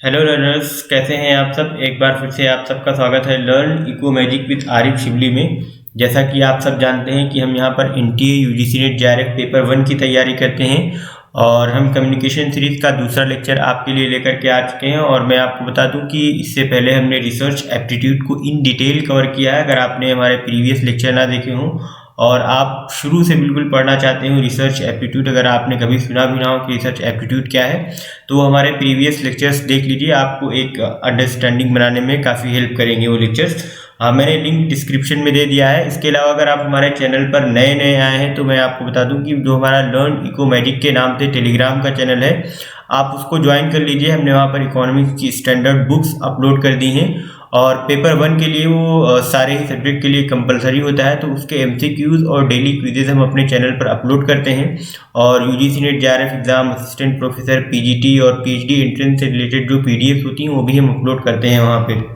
Hello learners, कैसे हैं आप सब। एक बार फिर से आप सबका स्वागत है learn eco magic with Arif Shibli में। जैसा कि आप सब जानते हैं कि हम यहाँ पर NTA UGC net JRF paper 1 की तैयारी करते हैं और हम कम्युनिकेशन सीरीज का दूसरा लेक्चर आपके लिए लेकर के आ चुके हैं। और मैं आपको बता दूं कि इससे पहले हमने रिसर्च एप्टीट्यूड को इन डिटेल कवर किया है। अगर आपने हमारे प्रीवियस लेक्चर ना देखे हों और आप शुरू से बिल्कुल पढ़ना चाहते हो रिसर्च एप्टीट्यूड, अगर आपने कभी सुना भी ना हो कि रिसर्च एप्टीट्यूड क्या है, तो हमारे प्रीवियस लेक्चर्स देख लीजिए। आपको एक अंडरस्टैंडिंग बनाने में काफ़ी हेल्प करेंगे वो लेक्चर्स। मैंने लिंक डिस्क्रिप्शन में दे दिया है। इसके अलावा अगर आप हमारे चैनल पर नए नए आए हैं तो मैं आपको बता दूं कि जो हमारा लर्न इको मैजिक के नाम से टेलीग्राम का चैनल है, आप उसको ज्वाइन कर लीजिए। हमने वहाँ पर इकोनॉमिक्स की स्टैंडर्ड बुक्स अपलोड कर दी हैं और पेपर 1 के लिए वो सारे ही सब्जेक्ट के लिए कंपलसरी होता है, तो उसके एमसीक्यूज और डेली क्विजेज हम अपने चैनल पर अपलोड करते हैं। और UGC net JRF exam, assistant professor, PGT और पीएचडी एंट्रेंस से रिलेटेड जो पीडीएफ होती हैं वो भी हम अपलोड करते हैं वहाँ पे।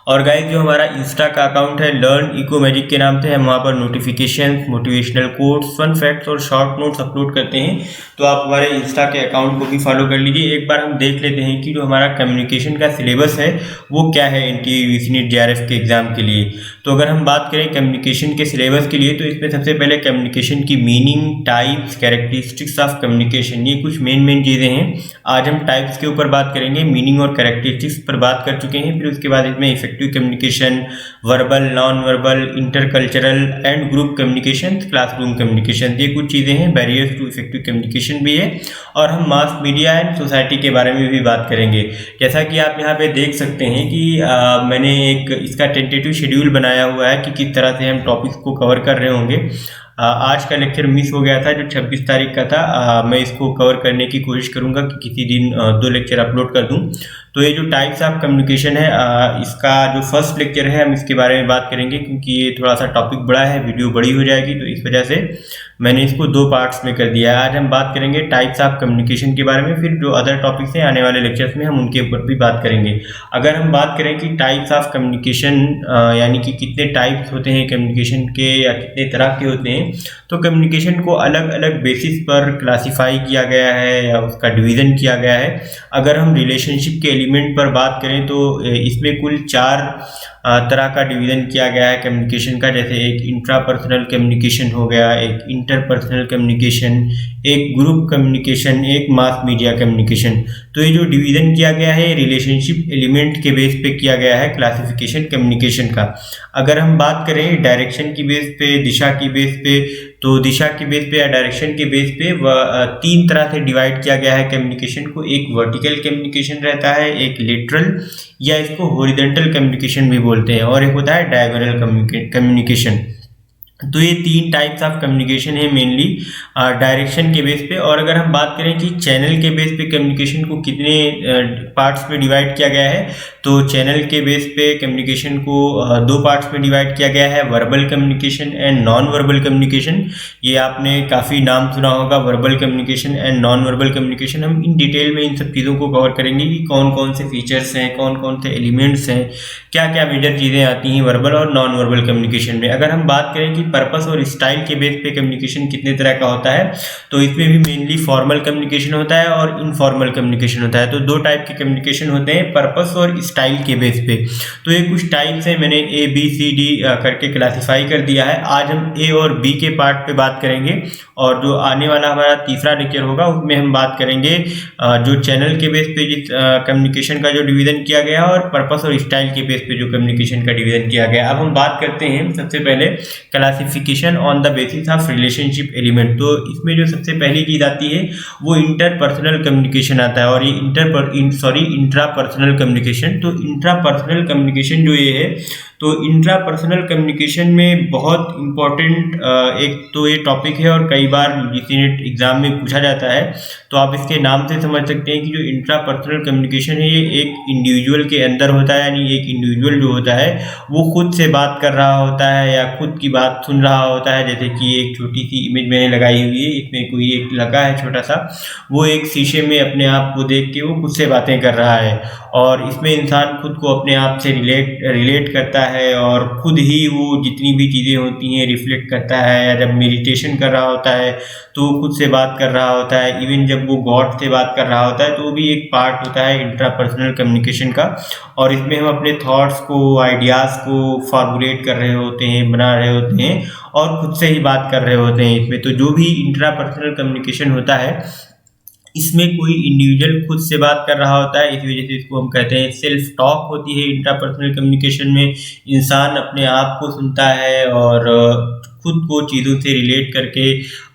और गाइस, जो हमारा इंस्टा का अकाउंट है लर्न इको मैजिक के नाम से, हम वहाँ पर notification, motivational quotes, fun facts और शॉर्ट नोट्स अपलोड करते हैं। तो आप हमारे इंस्टा के अकाउंट को भी फॉलो कर लीजिए। एक बार हम देख लेते हैं कि जो हमारा कम्युनिकेशन का सिलेबस है वो क्या है एनटीए यूजीसी नेट जेआरएफ के एग्जाम के लिए। तो अगर हम बात करें कम्युनिकेशन के सिलेबस के लिए, तो इसमें सबसे पहले कम्युनिकेशन की meaning, types, characteristics of communication, ये कुछ मेन चीज़ें हैं। आज हम टाइप्स के ऊपर बात करेंगे, मीनिंग और कैरेक्टरिस्टिक्स पर बात कर चुके हैं। फिर उसके बाद इसमें effective communication, verbal, non verbal, intercultural and group communication, classroom communication, ये कुछ चीज़ें हैं। बैरियर्स टू इफेक्टिव कम्युनिकेशन भी है। और हम मास मीडिया एंड सोसाइटी के बारे में भी बात करेंगे। जैसा कि आप यहाँ पे देख सकते हैं कि मैंने एक इसका टेंटेटिव शेड्यूल बनाया हुआ है कि किस तरह से हम टॉपिक्स को कवर कर रहे होंगे। आज का लेक्चर मिस हो गया था जो 26 तारीख का था। मैं इसको कवर करने की कोशिश करूंगा कि किसी दिन 2 लेक्चर अपलोड कर दूं। तो ये जो टाइप्स ऑफ कम्युनिकेशन है, इसका जो फर्स्ट लेक्चर है हम इसके बारे में बात करेंगे, क्योंकि ये थोड़ा सा टॉपिक बड़ा है, वीडियो बड़ी हो जाएगी, तो इस वजह से मैंने इसको 2 पार्ट्स में कर दिया है। आज हम बात करेंगे टाइप्स ऑफ कम्युनिकेशन के बारे में, फिर जो अदर टॉपिक्स हैं आने वाले लेक्चर्स में हम उनके ऊपर भी बात करेंगे। अगर हम बात करें कि टाइप्स ऑफ कम्युनिकेशन यानी कि कितने टाइप्स होते हैं कम्युनिकेशन के या कितने तरह के होते हैं, तो कम्युनिकेशन को अलग अलग बेसिस पर क्लासिफाई किया गया है या उसका डिवीज़न किया गया है। अगर हम रिलेशनशिप के एलिमेंट पर बात करें तो इसमें कुल 4 तरह का डिवीज़न किया गया है कम्युनिकेशन का। जैसे एक इंट्रापर्सनल कम्युनिकेशन हो गया, एक इंटरपर्सनल कम्युनिकेशन, एक ग्रुप कम्युनिकेशन, एक मास मीडिया कम्युनिकेशन। तो ये जो डिवीज़न किया गया है रिलेशनशिप एलिमेंट के बेस पे किया गया है क्लासिफिकेशन कम्युनिकेशन का। अगर हम बात करें डायरेक्शन की बेस पे, दिशा की बेस पे, तो दिशा के बेस पे या डायरेक्शन के बेस पे 3 तरह से डिवाइड किया गया है कम्युनिकेशन को। एक वर्टिकल कम्युनिकेशन रहता है, एक लेटरल या इसको हॉरिजॉन्टल कम्युनिकेशन भी बोलते हैं, और एक होता है डायगोनल कम्युनिकेशन। तो ये 3 टाइप्स ऑफ कम्युनिकेशन है मेनली डायरेक्शन के बेस पे। और अगर हम बात करें कि चैनल के बेस पे कम्युनिकेशन को कितने पार्ट्स में डिवाइड किया गया है, तो चैनल के बेस पे कम्युनिकेशन को 2 पार्ट्स में डिवाइड किया गया है, verbal communication and non verbal communication. ये आपने काफ़ी नाम सुना होगा, verbal communication and non verbal communication. हम इन डिटेल में इन सब चीज़ों को कवर करेंगे कि कौन कौन से फीचर्स हैं, कौन कौन से एलिमेंट्स हैं, क्या क्या मेजर चीज़ें आती हैं वर्बल और नॉन वर्बल कम्युनिकेशन में। अगर हम बात करें कि पर्पस और स्टाइल के बेस पे कम्युनिकेशन कितने तरह का होता है, तो इसमें भी मेनली फॉर्मल कम्युनिकेशन होता है और इनफॉर्मल कम्युनिकेशन होता है। तो 2 टाइप के कम्युनिकेशन होते हैं पर्पस और स्टाइल के बेस पे। तो ये कुछ टाइप्स हैं, मैंने ABCD करके क्लासीफाई कर दिया है। आज हम A और B के पार्ट पे बात करेंगे, और जो आने वाला हमारा तीसरा लेक्चर होगा उसमें हम बात करेंगे जो चैनल के बेस पे जिस कम्युनिकेशन का जो डिवीज़न किया गया है, और पर्पस और स्टाइल के बेस पे जो कम्युनिकेशन का डिवीज़न किया गया। अब हम बात करते हैं सबसे पहले classification on the basis of relationship element. तो इसमें जो सबसे पहली चीज़ आती है वो इंटरपर्सनल कम्युनिकेशन आता है, और ये इंट्रापर्सनल कम्युनिकेशन। तो इंट्रापर्सनल कम्युनिकेशन जो ये है, तो इंट्रापर्सनल कम्युनिकेशन में बहुत इम्पॉर्टेंट एक तो ये टॉपिक है और कई बार यूजीसी नेट एग्जाम में पूछा जाता है। तो आप इसके नाम से समझ सकते हैं कि जो इंट्रापर्सनल कम्युनिकेशन है ये एक इंडिविजुअल के अंदर होता है, यानी एक इंडिविजुअल जो होता है वो खुद से बात कर रहा होता है या खुद की बात सुन रहा होता है। जैसे कि एक छोटी सी इमेज मैंने लगाई हुई है, इसमें कोई एक लड़का है छोटा सा, वो एक शीशे में अपने आप को देख के वो खुद से बातें कर रहा है, और इसमें इंसान खुद को अपने आप से रिलेट करता है और खुद ही वो जितनी भी चीज़ें होती हैं रिफ्लेक्ट करता है, या जब मेडिटेशन कर रहा होता है तो वो खुद से बात कर रहा होता है, इवन जब वो गॉड से बात कर रहा होता है तो वो भी एक पार्ट होता है इंट्रापर्सनल कम्युनिकेशन का। और इसमें हम अपने थॉट्स को, आइडियाज़ को फॉर्मुलेट कर रहे होते हैं, बना रहे होते हैं और खुद से ही बात कर रहे होते हैं इसमें। तो जो भी इंट्रापर्सनल कम्युनिकेशन होता है इसमें कोई इंडिविजुअल खुद से बात कर रहा होता है, इस वजह से इसको हम कहते हैं सेल्फ टॉक होती है। इंट्रापर्सनल कम्युनिकेशन में इंसान अपने आप को सुनता है और खुद को चीज़ों से रिलेट करके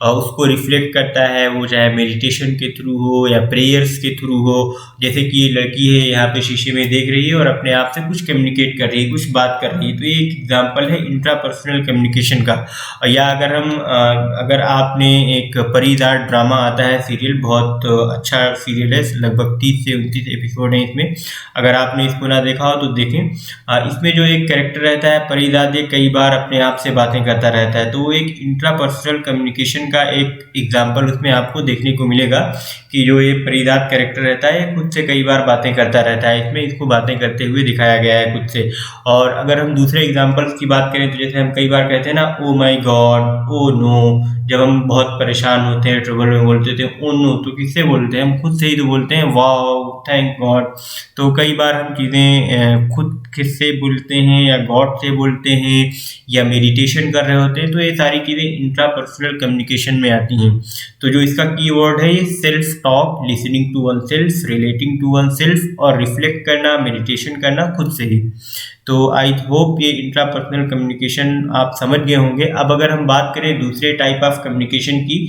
उसको रिफ्लेक्ट करता है, वो चाहे मेडिटेशन के थ्रू हो या प्रेयर्स के थ्रू हो। जैसे कि ये लड़की है यहाँ पे शीशे में देख रही है और अपने आप से कुछ कम्युनिकेट कर रही है, कुछ बात कर रही है, तो ये एक एग्जाम्पल है इंट्रापर्सनल कम्युनिकेशन का। या अगर आपने एक परिदार ड्रामा आता है सीरियल, बहुत अच्छा सीरियल है, लगभग 30 से 29 एपिसोड हैं इसमें, अगर आपने इसको ना देखा हो तो देखें। इसमें जो एक कैरेक्टर रहता है परिदार, ये कई बार अपने आप से बातें करता रहता है, तो वो एक इंट्रापर्सनल कम्युनिकेशन का एक एग्जाम्पल उसमें आपको देखने को मिलेगा कि जो ये परिदार कैरेक्टर रहता है ये खुद से कई बार बातें करता रहता है, इसमें इसको बातें करते हुए दिखाया गया है खुद से। और अगर हम दूसरे एग्जाम्पल्स की बात करें तो जैसे हम कई बार कहते हैं ना, ओ माई गॉड, ओ नो, जब हम बहुत परेशान होते हैं, ट्रबल में बोलते थे ओ नो, तो किससे बोलते हैं? हम खुद से ही तो बोलते हैं, वाओ, थैंक गॉड। तो कई बार हम चीज़ें खुद किससे बोलते हैं या गॉड से बोलते हैं या मेडिटेशन कर रहे होते हैं, तो ये सारी चीज़ें इंट्रापर्सनल कम्युनिकेशन में आती हैं। तो जो इसका कीवर्ड है ये self talk, listening to oneself, relating to oneself और रिफ्लेक्ट करना, मेडिटेशन करना खुद से ही। तो आई होप ये इंट्रापर्सनल कम्युनिकेशन आप समझ गए होंगे। अब अगर हम बात करें दूसरे टाइप ऑफ कम्युनिकेशन की,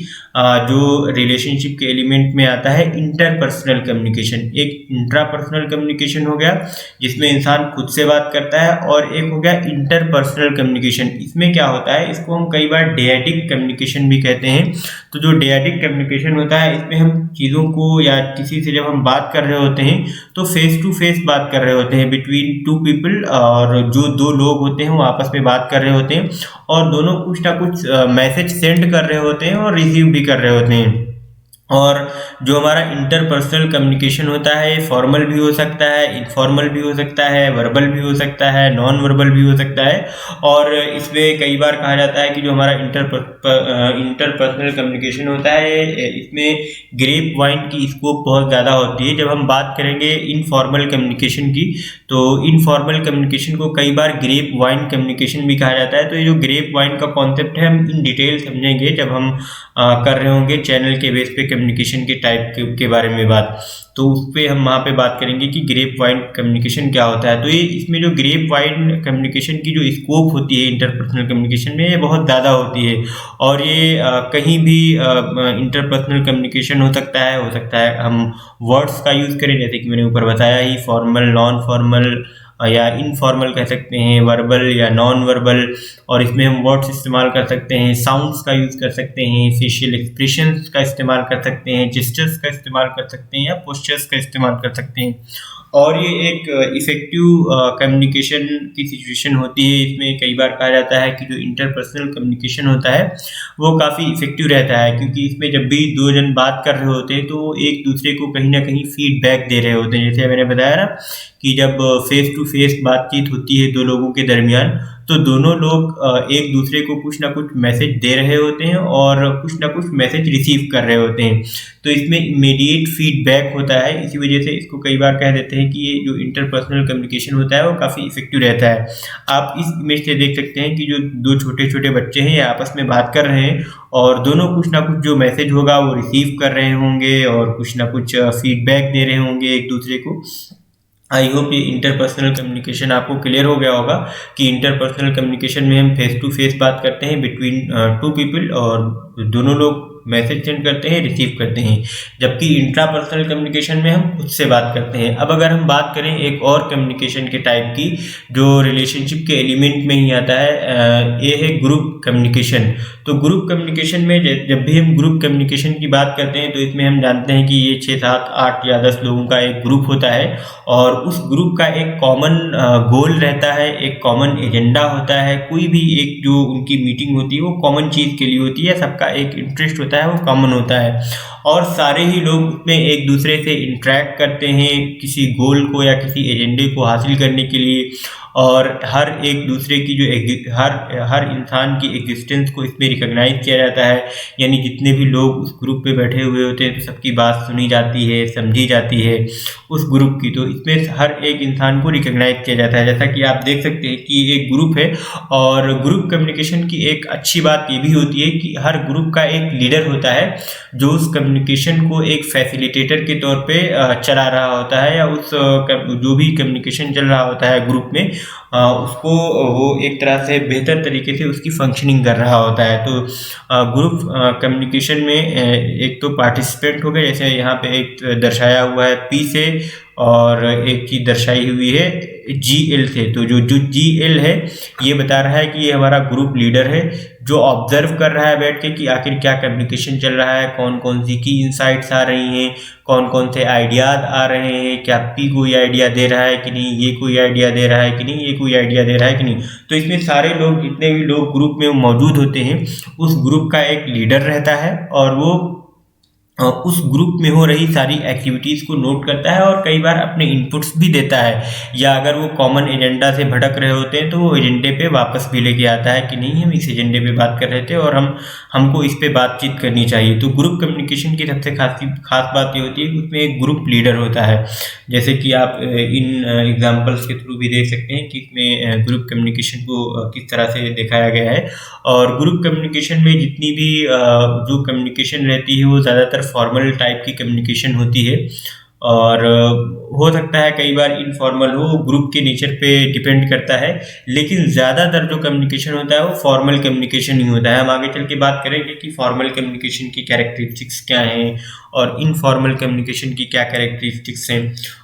जो रिलेशनशिप के एलिमेंट में आता है, इंटरपर्सनल कम्युनिकेशन। एक इंट्रापर्सनल कम्युनिकेशन हो गया जिसमें इंसान खुद से बात करता है, और एक हो गया इंटरपर्सनल कम्युनिकेशन। इसमें क्या होता है, इसको हम कई बार डेडिक कम्युनिकेशन भी कहते हैं। तो जो डेडिक कम्युनिकेशन होता है इसमें हम चीज़ों को या किसी से जब हम बात कर रहे होते हैं तो फेस टू फेस बात कर रहे होते हैं बिटवीन टू पीपल, और जो दो लोग होते हैं वो आपस में बात कर रहे होते हैं और दोनों कुछ ना कुछ मैसेज सेंड कर रहे होते हैं और रिसीव भी कर रहे होते हैं। और जो हमारा इंटरपर्सनल कम्युनिकेशन होता है फॉर्मल भी हो सकता है, इनफॉर्मल भी हो सकता है, वर्बल भी हो सकता है, नॉन वर्बल भी हो सकता है। और इसमें कई बार कहा जाता है कि जो हमारा इंटरपर्सनल कम्युनिकेशन होता है इसमें ग्रेप वाइन की स्कोप बहुत ज़्यादा होती है। जब हम बात करेंगे इनफॉर्मल कम्युनिकेशन की, तो इनफॉर्मल कम्युनिकेशन को कई बार ग्रेप वाइन कम्युनिकेशन भी कहा जाता है। तो ये जो ग्रेप वाइन का कॉन्सेप्ट है हम इन डिटेल समझेंगे जब हम कर रहे होंगे चैनल के बेस पे कम्युनिकेशन के टाइप के बारे में बात, तो उस पर हम वहाँ पे बात करेंगे कि ग्रेप वाइन कम्युनिकेशन क्या होता है। तो ये इसमें जो ग्रेप वाइन कम्युनिकेशन की जो स्कोप होती है इंटरपर्सनल कम्युनिकेशन में, ये बहुत ज़्यादा होती है। और ये कहीं भी इंटरपर्सनल कम्युनिकेशन हो सकता है हम वर्ड्स का यूज़ करें, जैसे कि मैंने ऊपर बताया ही, फॉर्मल, नॉन फॉर्मल या इनफॉर्मल कह सकते हैं, वर्बल या नॉन वर्बल। और इसमें हम वर्ड्स इस्तेमाल कर सकते हैं, साउंड्स का यूज़ कर सकते हैं, फेशियल एक्सप्रेशंस का इस्तेमाल कर सकते हैं, जेस्चर्स का इस्तेमाल कर सकते हैं या पोस्चर्स का इस्तेमाल कर सकते हैं। और ये एक इफ़ेक्टिव कम्युनिकेशन की सिचुएशन होती है। इसमें कई बार कहा जाता है कि जो इंटरपर्सनल कम्युनिकेशन होता है वो काफ़ी इफ़ेक्टिव रहता है, क्योंकि इसमें जब भी दो जन बात कर रहे होते हैं तो एक दूसरे को कहीं ना कहीं फीडबैक दे रहे होते हैं। जैसे मैंने बताया ना कि जब फेस टू फेस बातचीत होती है दो लोगों के दरमियान, तो दोनों लोग एक दूसरे को कुछ ना कुछ मैसेज दे रहे होते हैं और कुछ ना कुछ मैसेज रिसीव कर रहे होते हैं। तो इसमें इमीडिएट फीडबैक होता है, इसी वजह से इसको कई बार कह देते हैं कि ये जो इंटरपर्सनल कम्युनिकेशन होता है वो काफ़ी इफेक्टिव रहता है। आप इस इमेज से देख सकते हैं कि जो दो छोटे छोटे बच्चे हैं ये आपस में बात कर रहे हैं और दोनों कुछ ना कुछ जो मैसेज होगा वो रिसीव कर रहे होंगे और कुछ ना कुछ फीडबैक दे रहे होंगे एक दूसरे को। आई होप ये इंटरपर्सनल कम्युनिकेशन आपको क्लियर हो गया होगा कि इंटरपर्सनल कम्युनिकेशन में हम फेस टू फेस बात करते हैं बिटवीन टू पीपल और दोनों लोग मैसेज सेंड करते हैं, रिसीव करते हैं। जबकि इंट्रापर्सनल कम्युनिकेशन में हम खुद से बात करते हैं। अब अगर हम बात करें एक और कम्युनिकेशन के टाइप की जो रिलेशनशिप के एलिमेंट में ही आता है, ये है ग्रुप कम्युनिकेशन। तो ग्रुप कम्युनिकेशन में जब भी हम ग्रुप कम्युनिकेशन की बात करते हैं तो इसमें हम जानते हैं कि ये 6, 7, 8 या 10 लोगों का एक ग्रुप होता है और उस ग्रुप का एक कॉमन गोल रहता है, एक कॉमन एजेंडा होता है। कोई भी एक जो उनकी मीटिंग होती है वो कॉमन चीज़ के लिए होती है, सबका एक इंटरेस्ट होता है, वो कॉमन होता है और सारे ही लोग उसमें एक दूसरे से इंटरेक्ट करते हैं किसी गोल को या किसी एजेंडे को हासिल करने के लिए। और हर एक दूसरे की जो हर इंसान की एग्जिस्टेंस को इसमें रिकॉग्नाइज किया जाता है, यानी जितने भी लोग उस ग्रुप पे बैठे हुए होते हैं तो सबकी बात सुनी जाती है, समझी जाती है उस ग्रुप की। तो इसमें हर एक इंसान को रिकॉग्नाइज किया जाता है। जैसा कि आप देख सकते हैं कि एक ग्रुप है और ग्रुप कम्युनिकेशन की एक अच्छी बात ये भी होती है कि हर ग्रुप का एक लीडर होता है जो उस कम्युनिकेशन को एक फैसिलिटेटर के तौर पे चला रहा होता है, या उस जो भी कम्युनिकेशन चल रहा होता है ग्रुप में उसको वो एक तरह से बेहतर तरीके से उसकी फंक्शनिंग कर रहा होता है। तो ग्रुप कम्युनिकेशन में एक तो पार्टिसिपेंट हो गए, जैसे यहाँ पे एक दर्शाया हुआ है पी से, और एक चीज़ दर्शाई हुई है GL से। तो जो GL है ये बता रहा है कि ये हमारा ग्रुप लीडर है जो ऑब्जर्व कर रहा है बैठ के कि आखिर क्या कम्युनिकेशन चल रहा है, कौन कौन सी की इंसाइट्स आ रही हैं, कौन कौन से आइडियाज़ आ रहे हैं, क्या पी कोई आइडिया दे रहा है कि नहीं, ये कोई आइडिया दे रहा है कि नहीं, ये कोई आइडिया दे रहा है कि नहीं। तो इसमें सारे लोग, जितने भी लोग ग्रुप में मौजूद होते हैं, उस ग्रुप का एक लीडर रहता है और वो उस ग्रुप में हो रही सारी एक्टिविटीज़ को नोट करता है और कई बार अपने इनपुट्स भी देता है, या अगर वो कॉमन एजेंडा से भटक रहे होते हैं तो वो एजेंडे पे वापस भी लेके आता है कि नहीं, हम इस एजेंडे पे बात कर रहे थे और हमको इस पे बातचीत करनी चाहिए। तो ग्रुप कम्युनिकेशन की सबसे खास बात ये होती है कि उसमें एक ग्रुप लीडर होता है, जैसे कि आप इन एग्जाम्पल्स के थ्रू भी देख सकते हैं कि इसमें ग्रुप कम्युनिकेशन को किस तरह से दिखाया गया है। और ग्रुप कम्युनिकेशन में जितनी भी जो कम्युनिकेशन रहती है वो ज़्यादातर फॉर्मल टाइप की कम्युनिकेशन होती है, और हो सकता है कई बार इनफॉर्मल हो, ग्रुप के नेचर पे डिपेंड करता है, लेकिन ज़्यादातर जो कम्युनिकेशन होता है वो फॉर्मल कम्युनिकेशन ही होता है। हम आगे चल के बात करेंगे कि फॉर्मल कम्युनिकेशन की कैरेक्टरिस्टिक्स क्या हैं और इनफॉर्मल कम्युनिकेशन की क्या कैरेक्टरिस्टिक्स हैं।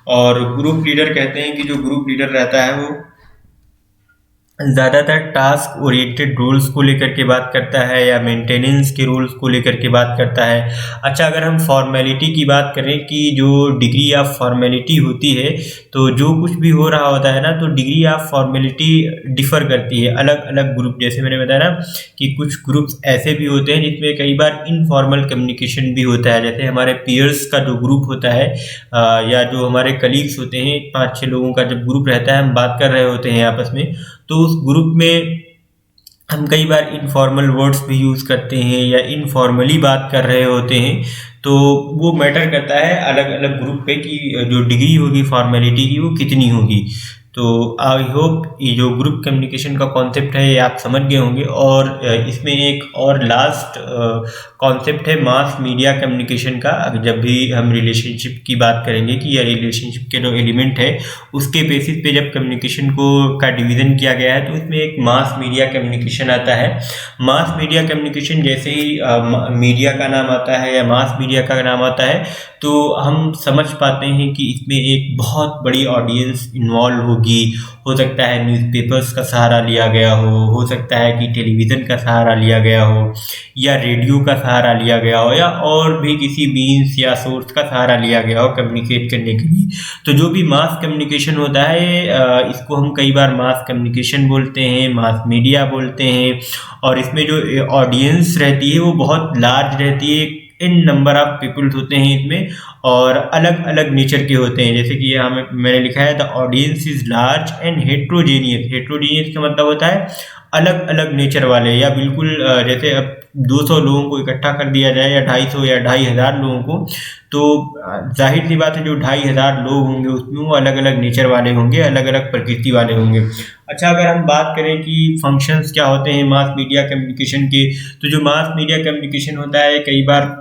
और ग्रुप लीडर कहते हैं कि जो ग्रुप लीडर रहता है वो ज़्यादातर टास्क ओरिएंटेड रोल्स को लेकर के बात करता है या मेंटेनेंस के रोल्स को लेकर के बात करता है। अच्छा, अगर हम फॉर्मेलिटी की बात करें कि जो डिग्री ऑफ फॉर्मेलिटी होती है, तो जो कुछ भी हो रहा होता है ना, तो डिग्री ऑफ फॉर्मेलिटी डिफ़र करती है अलग अलग ग्रुप। जैसे मैंने बताया ना कि कुछ ग्रुप्स ऐसे भी होते हैं जिसमें कई बार इनफॉर्मल कम्युनिकेशन भी होता है, जैसे हमारे पीयर्स का जो ग्रुप होता है या जो हमारे कलीग्स होते हैं, 5-6 लोगों का जब ग्रुप रहता है, हम बात कर रहे होते हैं आपस में, तो उस ग्रुप में हम कई बार इनफॉर्मल वर्ड्स भी यूज़ करते हैं या इनफॉर्मली बात कर रहे होते हैं। तो वो मैटर करता है अलग अलग ग्रुप पे कि जो डिग्री होगी फॉर्मेलिटी की वो कितनी होगी। तो आई होप ये जो ग्रुप कम्युनिकेशन का कॉन्सेप्ट है ये आप समझ गए होंगे। और इसमें एक और लास्ट कॉन्सेप्ट है मास मीडिया कम्युनिकेशन का। जब भी हम रिलेशनशिप की बात करेंगे कि यह रिलेशनशिप के जो एलिमेंट है उसके बेसिस पे जब कम्युनिकेशन का डिवीज़न किया गया है, तो इसमें एक मास मीडिया कम्युनिकेशन आता है। मास मीडिया कम्युनिकेशन जैसे ही मीडिया का नाम आता है या मास मीडिया का नाम आता है तो हम समझ पाते हैं कि इसमें एक बहुत बड़ी ऑडियंस इन्वॉल्व होगी। हो सकता है न्यूज़पेपर्स का सहारा लिया गया हो सकता है कि टेलीविज़न का सहारा लिया गया हो, या रेडियो का सहारा लिया गया हो, या और भी किसी मीन्स या सोर्स का सहारा लिया गया हो कम्युनिकेट करने के लिए। तो जो भी मास कम्युनिकेशन होता है इसको हम कई बार मास कम्युनिकेशन बोलते हैं, मास मीडिया बोलते हैं। और इसमें जो ऑडियंस रहती है वो बहुत लार्ज रहती है, इन नंबर ऑफ पीपल्स होते हैं इसमें, और अलग अलग नेचर के होते हैं। जैसे कि यहाँ मैंने लिखा है the audience is large and heterogeneous. Heterogeneous का मतलब होता है अलग अलग नेचर वाले, या बिल्कुल जैसे अब 200 लोगों को इकट्ठा कर दिया जाए या 250 या 2500 लोगों को, तो जाहिर सी बात है जो 2500 लोग होंगे उसमें वो अलग अलग नेचर वाले होंगे, अलग अलग प्रकृति वाले होंगे। अच्छा, अगर हम बात करें कि फंक्शंस क्या होते हैं मास मीडिया कम्युनिकेशन के, तो जो मास मीडिया कम्युनिकेशन होता है कई बार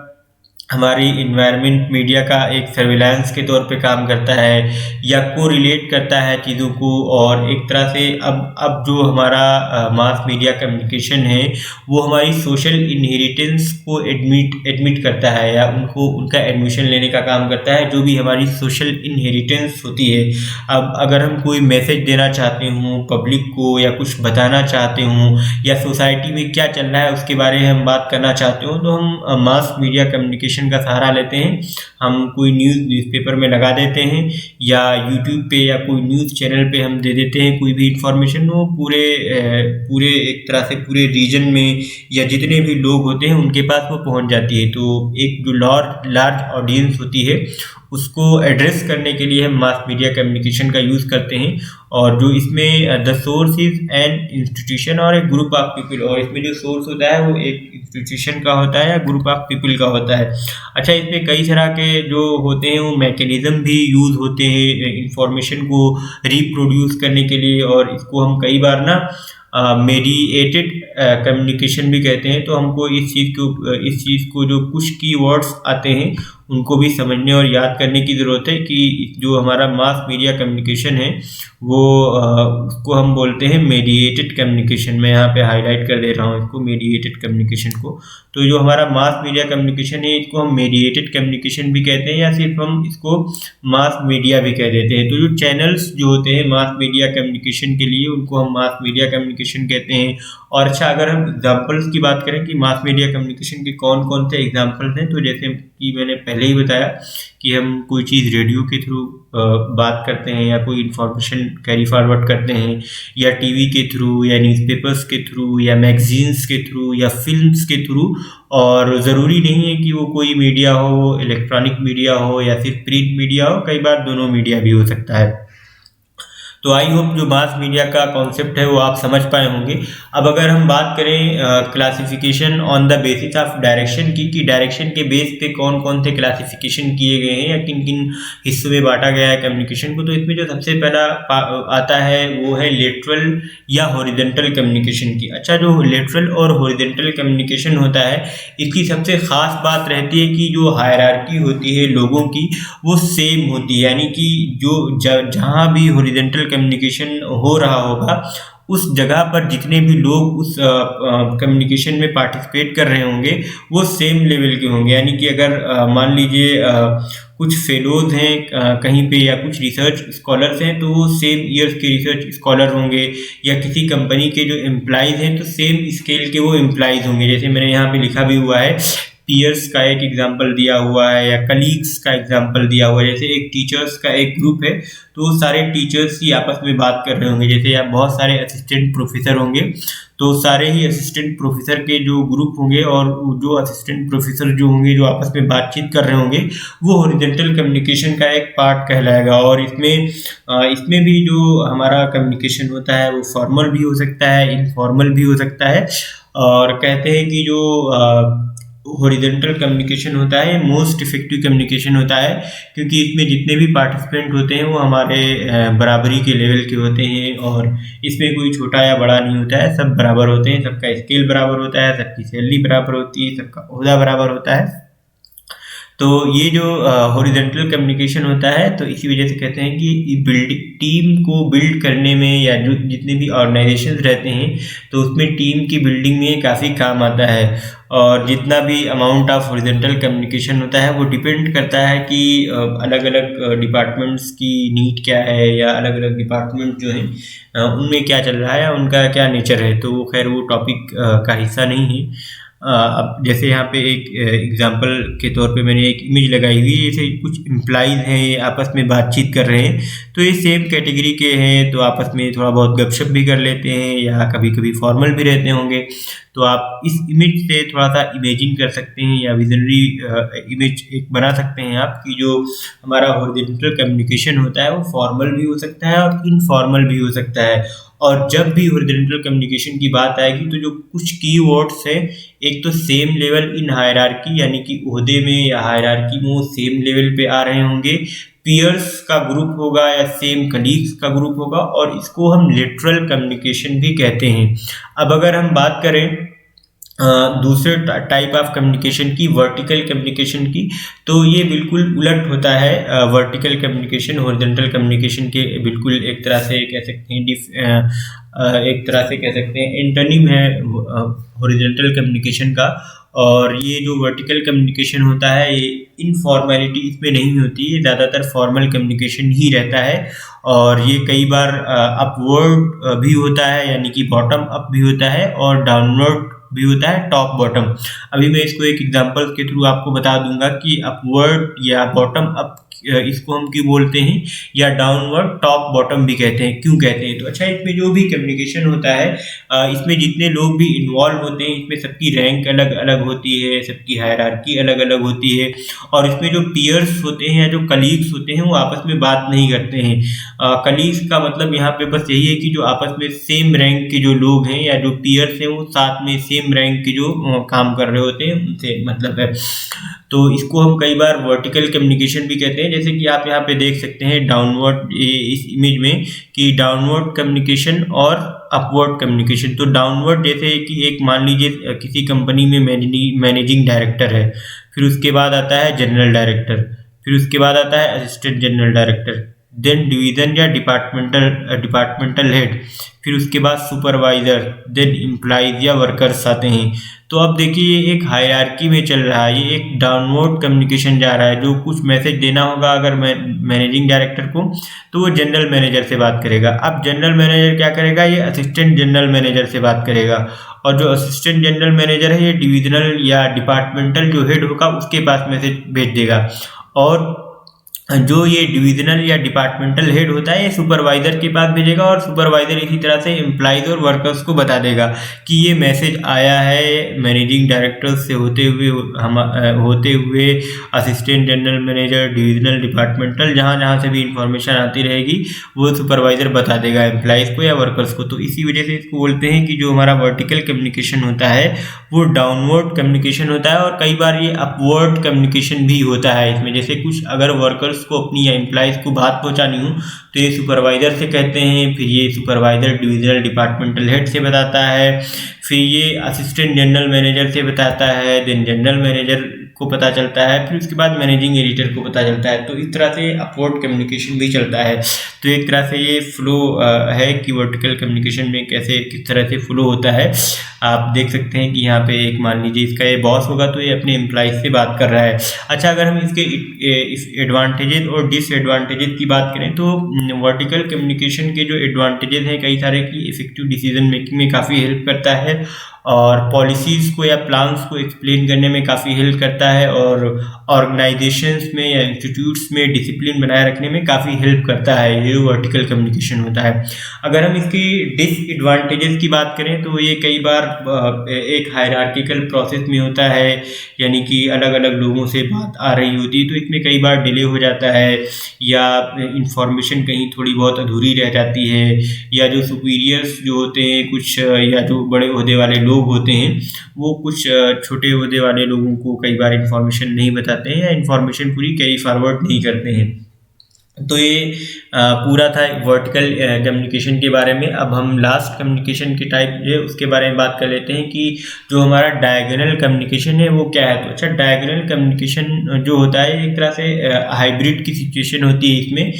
हमारी इन्वायरमेंट मीडिया का एक सर्विलांस के तौर पे काम करता है या को रिलेट करता है चीज़ों को। और एक तरह से अब जो हमारा मास मीडिया कम्युनिकेशन है वो हमारी सोशल इनहेरिटेंस को एडमिट करता है या उनका एडमिशन लेने का काम करता है, जो भी हमारी सोशल इनहेरिटेंस होती है। अब अगर हम कोई मैसेज देना चाहते हों पब्लिक को, या कुछ बताना चाहते हों, या सोसाइटी में क्या चल रहा है उसके बारे में हम बात करना चाहते हो, तो हम मास मीडिया कम्युनिकेशन का सहारा लेते हैं। हम कोई न्यूज़पेपर में लगा देते हैं या यूट्यूब पे या कोई न्यूज़ चैनल पे हम दे देते हैं कोई भी इंफॉर्मेशन, वो पूरे एक तरह से पूरे रीजन में या जितने भी लोग होते हैं उनके पास वो पहुंच जाती है। तो एक जो लार्ज ऑडियंस होती है उसको एड्रेस करने के लिए हम मास मीडिया कम्युनिकेशन का यूज़ करते हैं। और जो इसमें the source is an institution और ए ग्रुप ऑफ पीपल, और इसमें जो सोर्स होता है वो एक इंस्टीट्यूशन का होता है या ग्रुप ऑफ पीपल का होता है। अच्छा, इसमें कई तरह के जो होते हैं वो मैकेनिज्म भी यूज़ होते हैं इंफॉर्मेशन को रिप्रोड्यूस करने के लिए, और इसको हम कई बार ना मेडिएटेड कम्युनिकेशन भी कहते हैं। तो हमको इस चीज़ को जो कुछ कीवर्ड्स आते हैं उनको भी समझने और याद करने की ज़रूरत है कि जो हमारा मास मीडिया कम्युनिकेशन है वो उसको हम बोलते हैं मेडिएटेड कम्युनिकेशन। मैं यहाँ पे हाईलाइट कर दे रहा हूँ इसको, मेडिएटेड कम्युनिकेशन को। तो जो हमारा मास मीडिया कम्युनिकेशन है इसको हम मेडिएटेड कम्युनिकेशन भी कहते हैं या सिर्फ हम इसको मास मीडिया भी कह देते हैं। तो जो चैनल्स जो होते हैं मास मीडिया कम्युनिकेशन के लिए उनको हम मास मीडिया कम्युनिकेशन कहते हैं। और अच्छा, अगर हम एग्जाम्पल्स की बात करें कि मास मीडिया कम्युनिकेशन के कौन कौन से एग्जाम्पल्स हैं, तो जैसे कि मैंने पहले ही बताया कि हम कोई चीज़ रेडियो के थ्रू बात करते हैं या कोई इन्फॉर्मेशन कैरी फॉरवर्ड करते हैं, या टीवी के थ्रू या न्यूज़पेपर्स के थ्रू या मैगजीन्स के थ्रू या फिल्म्स के थ्रू। और ज़रूरी नहीं है कि वो कोई मीडिया हो, वो इलेक्ट्रॉनिक मीडिया हो या फिर प्रिंट मीडिया हो, कई बार दोनों मीडिया भी हो सकता है। तो आई होप जो मास मीडिया का कॉन्सेप्ट है वो आप समझ पाए होंगे। अब अगर हम बात करें classification on the basis of direction की, कि डायरेक्शन के बेस पे कौन कौन से क्लासिफिकेशन किए गए हैं या किन किन हिस्सों में बांटा गया है कम्युनिकेशन को, तो इसमें जो सबसे पहला आता है वो है लेटरल या हॉरिजॉन्टल कम्युनिकेशन की। अच्छा, जो लेटरल और हॉरिजॉन्टल कम्युनिकेशन होता है इसकी सबसे ख़ास बात रहती है कि जो हायरार्की होती है लोगों की वो सेम होती है, यानी कि जो जहाँ भी हॉरिजॉन्टल कम्युनिकेशन हो रहा होगा उस जगह पर जितने भी लोग उस कम्युनिकेशन में पार्टिसिपेट कर रहे होंगे वो सेम लेवल के होंगे। यानी कि अगर मान लीजिए कुछ फेलोज हैं कहीं पे या कुछ रिसर्च स्कॉलर्स हैं तो वो सेम ईयर्स के रिसर्च स्कॉलर होंगे, या किसी कंपनी के जो एम्प्लॉइज़ हैं तो सेम स्केल के वो एम्प्लॉइज़ होंगे। जैसे मैंने यहाँ पे लिखा भी हुआ है, पीयर्स का एक एग्जाम्पल दिया हुआ है या कलीग्स का एग्जाम्पल दिया हुआ है। जैसे एक टीचर्स का एक ग्रुप है तो सारे टीचर्स ही आपस में बात कर रहे होंगे। जैसे आप बहुत सारे असिस्टेंट प्रोफेसर होंगे तो सारे ही असिस्टेंट प्रोफेसर के जो ग्रुप होंगे और जो असिस्टेंट प्रोफेसर जो होंगे जो आपस में बातचीत कर रहे होंगे वो हॉरिजॉन्टल कम्युनिकेशन का एक पार्ट कहलाएगा। और इसमें भी जो हमारा कम्युनिकेशन होता है वो फॉर्मल भी हो सकता है, इनफॉर्मल भी हो सकता है। और कहते हैं कि जो हॉरिजॉन्टल कम्युनिकेशन होता है मोस्ट इफेक्टिव कम्युनिकेशन होता है, क्योंकि इसमें जितने भी पार्टिसिपेंट होते हैं वो हमारे बराबरी के लेवल के होते हैं और इसमें कोई छोटा या बड़ा नहीं होता है, सब बराबर होते हैं, सबका स्केल बराबर होता है, सबकी सैलरी बराबर होती है, सबका ओहदा बराबर होता है। तो ये जो हॉरिजॉन्टल कम्युनिकेशन होता है तो इसी वजह से कहते हैं कि टीम को बिल्ड करने में या जो जितने भी ऑर्गेनाइजेशंस रहते हैं तो उसमें टीम की बिल्डिंग में काफ़ी काम आता है। और जितना भी अमाउंट ऑफ हॉरिजॉन्टल कम्युनिकेशन होता है वो डिपेंड करता है कि अलग अलग डिपार्टमेंट्स की नीड क्या है या अलग अलग डिपार्टमेंट जो हैं उनमें क्या चल रहा है, उनका क्या नेचर है। तो खैर वो टॉपिक का हिस्सा नहीं है। अब जैसे यहाँ पे एक एग्जांपल के तौर पे मैंने एक इमेज लगाई हुई है, जैसे कुछ एम्प्लॉइज़ हैं आपस में बातचीत कर रहे हैं तो ये सेम कैटेगरी के हैं तो आपस में थोड़ा बहुत गपशप भी कर लेते हैं या कभी कभी फॉर्मल भी रहते होंगे। तो आप इस इमेज से थोड़ा सा इमेजिन कर सकते हैं या विजनरी इमेज एक बना सकते हैं आप कि जो हमारा हॉरिजॉन्टल कम्युनिकेशन होता है वो फॉर्मल भी हो सकता है और इनफॉर्मल भी हो सकता है। और जब भी हॉरिजॉन्टल कम्युनिकेशन की बात आएगी तो जो कुछ कीवर्ड्स हैं, एक तो सेम लेवल इन हायरार्की यानी कि ओहदे में या हायरार्की में वो सेम लेवल पे आ रहे होंगे, पीयर्स का ग्रुप होगा या सेम कलीग्स का ग्रुप होगा, और इसको हम लेटरल कम्युनिकेशन भी कहते हैं। अब अगर हम बात करें दूसरे टाइप ऑफ कम्युनिकेशन की, वर्टिकल कम्युनिकेशन की, तो ये बिल्कुल उलट होता है। वर्टिकल कम्युनिकेशन हॉरिजॉन्टल कम्युनिकेशन के बिल्कुल एक तरह से कह सकते हैं एंटोनिम है हॉरिजॉन्टल कम्युनिकेशन का। और ये जो वर्टिकल कम्युनिकेशन होता है ये इनफॉर्मेलिटी इसमें नहीं होती है, ज़्यादातर फॉर्मल कम्युनिकेशन ही रहता है। और ये कई बार अपवर्ड भी होता है यानी कि बॉटम अप भी होता है और डाउनवर्ड भी होता है टॉप बॉटम। अभी मैं इसको एक एग्जांपल के थ्रू आपको बता दूंगा कि अपवर्ड या बॉटम अप इसको हम क्यों बोलते हैं, या डाउनवर्ड टॉप बॉटम भी कहते हैं, क्यों कहते हैं। तो अच्छा, इसमें जो भी कम्युनिकेशन होता है, इसमें जितने लोग भी इन्वॉल्व होते हैं, इसमें सबकी रैंक अलग अलग होती है, सबकी हायरार्की अलग अलग होती है, और इसमें जो पीयर्स होते हैं या जो कलीग्स होते हैं वो आपस में बात नहीं करते हैं। कलीग्स का मतलब यहाँ पे बस यही है कि जो आपस में सेम रैंक के जो लोग हैं या जो पीयर्स हैं वो साथ में सेम रैंक के जो काम कर रहे होते हैं उनसे मतलब है। तो इसको हम कई बार वर्टिकल कम्युनिकेशन भी कहते हैं, जैसे कि आप यहाँ पे देख सकते हैं डाउनवर्ड इस इमेज में कि डाउनवर्ड कम्युनिकेशन और अपवर्ड कम्युनिकेशन। तो डाउनवर्ड जैसे कि एक मान लीजिए किसी कंपनी में मैनेजिंग डायरेक्टर है, फिर उसके बाद आता है जनरल डायरेक्टर, फिर उसके बाद आता है assistant general director, then division या डिपार्टमेंटल हेड, फिर उसके बाद सुपरवाइजर, देन एम्प्लॉइज या वर्कर्स आते हैं। तो अब देखिए ये एक हायरार्की में चल रहा है, ये एक डाउनवर्ड कम्युनिकेशन जा रहा है। जो कुछ मैसेज देना होगा अगर मैनेजिंग डायरेक्टर को, तो वो जनरल मैनेजर से बात करेगा। अब जनरल मैनेजर क्या करेगा, ये असिस्टेंट जनरल मैनेजर से बात करेगा, और जो असिस्टेंट जनरल मैनेजर है ये डिविजनल या डिपार्टमेंटल जो हेड होगा उसके पास मैसेज भेज देगा, और जो ये डिविजनल या डिपार्टमेंटल हेड होता है ये सुपरवाइजर के पास भेजेगा, और सुपरवाइजर इसी तरह से एम्प्लॉइज और वर्कर्स को बता देगा कि ये मैसेज आया है मैनेजिंग डायरेक्टर से होते हुए assistant general manager, divisional, departmental, जहाँ से भी इंफॉर्मेशन आती रहेगी वो सुपरवाइजर बता देगा एम्प्लॉइज को या वर्कर्स को। तो इसी वजह से इसको बोलते हैं कि जो हमारा वर्टिकल कम्युनिकेशन होता है वो डाउनवर्ड कम्युनिकेशन होता है, और कई बार ये अपवर्ड कम्युनिकेशन भी होता है इसमें। जैसे कुछ अगर वर्कर्स को अपनी या एम्प्लॉइज को बात पहुंचानी हो तो ये सुपरवाइजर से कहते हैं, फिर ये सुपरवाइजर डिविजनल डिपार्टमेंटल हेड से बताता है, फिर ये असिस्टेंट जनरल मैनेजर से बताता है, देन जनरल मैनेजर को पता चलता है, फिर उसके बाद मैनेजिंग एडिटर को पता चलता है। तो इस तरह से अपवर्ड कम्युनिकेशन भी चलता है। तो एक तरह से ये फ्लो है कि वर्टिकल कम्युनिकेशन में कैसे किस तरह से फ्लो होता है। आप देख सकते हैं कि यहाँ पे एक मान लीजिए इसका ये बॉस होगा तो ये अपने एम्प्लॉइज से बात कर रहा है। अच्छा, अगर हम इसके इस एडवांटेजेस और डिसएडवांटेजेस की बात करें तो वर्टिकल कम्युनिकेशन के जो एडवांटेजेस हैं कई सारे की इफेक्टिव डिसीजन मेकिंग में काफ़ी हेल्प करता है, और पॉलिसीज़ को या प्लान्स को एक्सप्लेन करने में काफ़ी हेल्प करता है, और ऑर्गेनाइजेशंस में या इंस्टीट्यूट्स में डिसिप्लिन बनाए रखने में काफ़ी हेल्प करता है ये वर्टिकल कम्युनिकेशन होता है। अगर हम इसकी डिसएडवांटेजेस की बात करें तो ये कई बार एक हायरार्किकल प्रोसेस में होता है, यानी कि अलग अलग लोगों से बात आ रही होती है तो इसमें कई बार डिले हो जाता है, या इंफॉर्मेशन कहीं थोड़ी बहुत अधूरी रह जाती है, या जो सुपीरियर्स जो होते हैं कुछ या जो बड़े ओहदे वाले लोग होते हैं वो कुछ छोटे ओहदे वाले लोगों को कई बार इंफॉर्मेशन नहीं बताते हैं या इंफॉर्मेशन पूरी कैरी फॉरवर्ड नहीं करते हैं। तो ये पूरा था वर्टिकल कम्युनिकेशन के बारे में। अब हम लास्ट कम्युनिकेशन के टाइप जो है उसके बारे में बात कर लेते हैं कि जो हमारा डायगोनल कम्युनिकेशन है वो क्या है। तो अच्छा, डायगोनल कम्युनिकेशन जो होता है एक तरह से हाइब्रिड की सिचुएशन होती है। इसमें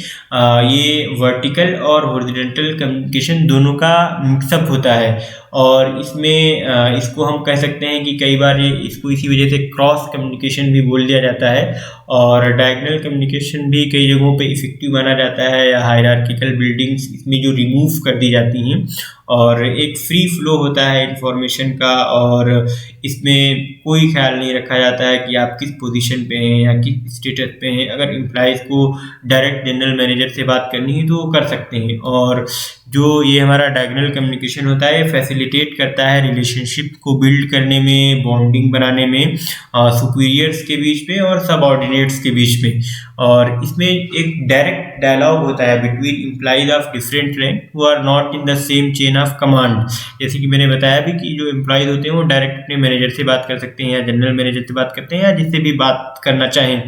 ये वर्टिकल और हॉरिजॉन्टल कम्युनिकेशन दोनों का मिक्सअप होता है, और इसमें इसको हम कह सकते हैं कि कई बार ये इसको इसी वजह से क्रॉस कम्युनिकेशन भी बोल दिया जाता है, और डायगोनल कम्युनिकेशन भी कई जगहों पे इफेक्टिव माना जाता है, या हायरार्किकल बिल्डिंग्स इसमें जो रिमूव कर दी जाती हैं, और एक फ्री फ्लो होता है इंफॉर्मेशन का, और इसमें कोई ख्याल नहीं रखा जाता है कि आप किस पोजीशन पे हैं या किस स्टेटस पे हैं। अगर एम्प्लॉइज़ को डायरेक्ट जनरल मैनेजर से बात करनी है तो वो कर सकते हैं। और जो ये हमारा डायगोनल कम्युनिकेशन होता है फैसिलिटेट करता है रिलेशनशिप को बिल्ड करने में, बॉन्डिंग बनाने में सुपीरियर्स के बीच में और सबऑर्डिनेट्स के बीच में। और इसमें एक डायरेक्ट डायलॉग होता है between employees of different rank who are not in the same chain of command. जैसे कि मैंने बताया भी कि जो एम्प्लॉइज होते हैं वो डायरेक्ट अपने मैनेजर से बात कर सकते हैं, या जनरल मैनेजर से बात करते हैं, या जिससे भी बात करना चाहें।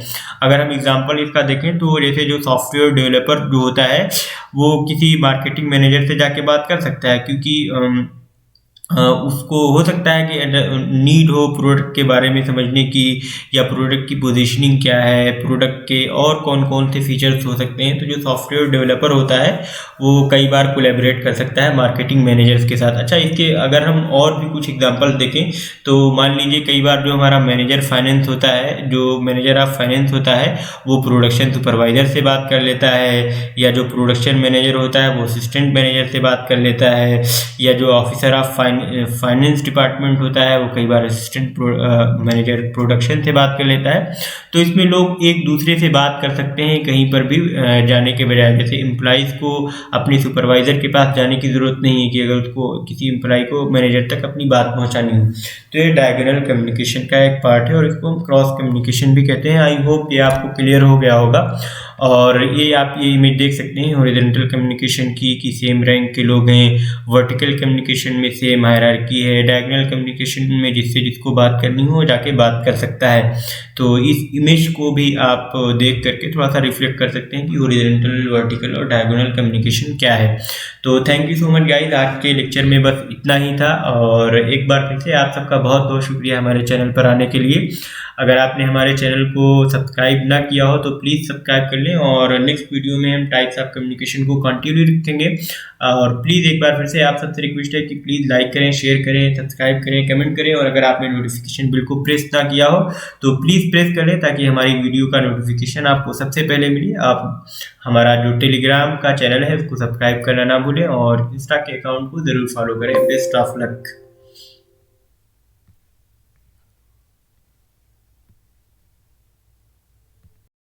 अगर हम एग्जांपल इसका देखें तो जैसे जो सॉफ्टवेयर डेवलपर जो होता है वो किसी मार्केटिंग मैनेजर से जाके बात कर सकता है, क्योंकि उसको हो सकता है कि नीड हो प्रोडक्ट के बारे में समझने की, या प्रोडक्ट की पोजीशनिंग क्या है, प्रोडक्ट के और कौन कौन से फीचर्स हो सकते हैं। तो जो सॉफ्टवेयर डेवलपर होता है वो कई बार कोलैबोरेट कर सकता है मार्केटिंग मैनेजर्स के साथ। अच्छा, इसके अगर हम और भी कुछ एग्जांपल देखें तो मान लीजिए कई बार जो हमारा मैनेजर फाइनेंस होता है, जो मैनेजर ऑफ फाइनेंस होता है वो प्रोडक्शन सुपरवाइजर से बात कर लेता है, या जो प्रोडक्शन मैनेजर होता है वो असिस्टेंट मैनेजर से बात कर लेता है, या जो officer of finance finance department होता है वो कई बार असिस्टेंट मैनेजर प्रोडक्शन से बात कर लेता है। तो इसमें लोग एक दूसरे से बात कर सकते हैं कहीं पर भी जाने के बजाय। जैसे एम्प्लॉइज़ को अपने सुपरवाइज़र के पास जाने की ज़रूरत नहीं है कि अगर उसको किसी एम्प्लॉय को मैनेजर तक अपनी बात पहुंचानी हो। तो ये डायगोनल कम्युनिकेशन का एक पार्ट है और इसको हम क्रॉस कम्युनिकेशन भी कहते हैं। आई होप ये आपको क्लियर हो गया होगा। और ये आप ये इमेज देख सकते हैं हॉरिजॉन्टल कम्युनिकेशन की कि सेम रैंक के लोग हैं, वर्टिकल कम्युनिकेशन में सेम हायरार्की है, डायगोनल कम्युनिकेशन में जिससे जिसको बात करनी हो जाके बात कर सकता है। तो इस इमेज को भी आप देख करके थोड़ा सा रिफ्लेक्ट कर सकते हैं कि हॉरिजॉन्टल, वर्टिकल और डायगोनल कम्युनिकेशन क्या है। तो thank you so much guys, आज के लेक्चर में बस इतना ही था। और एक बार फिर से आप सबका बहुत बहुत शुक्रिया हमारे चैनल पर आने के लिए। अगर आपने हमारे चैनल को सब्सक्राइब ना किया हो तो प्लीज़ सब्सक्राइब कर लें और नेक्स्ट वीडियो में हम टाइप्स ऑफ कम्युनिकेशन को कंटिन्यू रखेंगे। और प्लीज़ एक बार फिर से आप सबसे रिक्वेस्ट है कि प्लीज़ लाइक करें, शेयर करें, सब्सक्राइब करें, कमेंट करें। और अगर आपने नोटिफिकेशन बिल को प्रेस ना किया हो तो प्लीज़ प्रेस कर लें ताकि हमारी वीडियो का नोटिफिकेशन आपको सबसे पहले मिले। आप हमारा जो टेलीग्राम का चैनल है उसको सब्सक्राइब करना ना भूलें और इंस्टा के अकाउंट को ज़रूर फॉलो करें। Best of luck.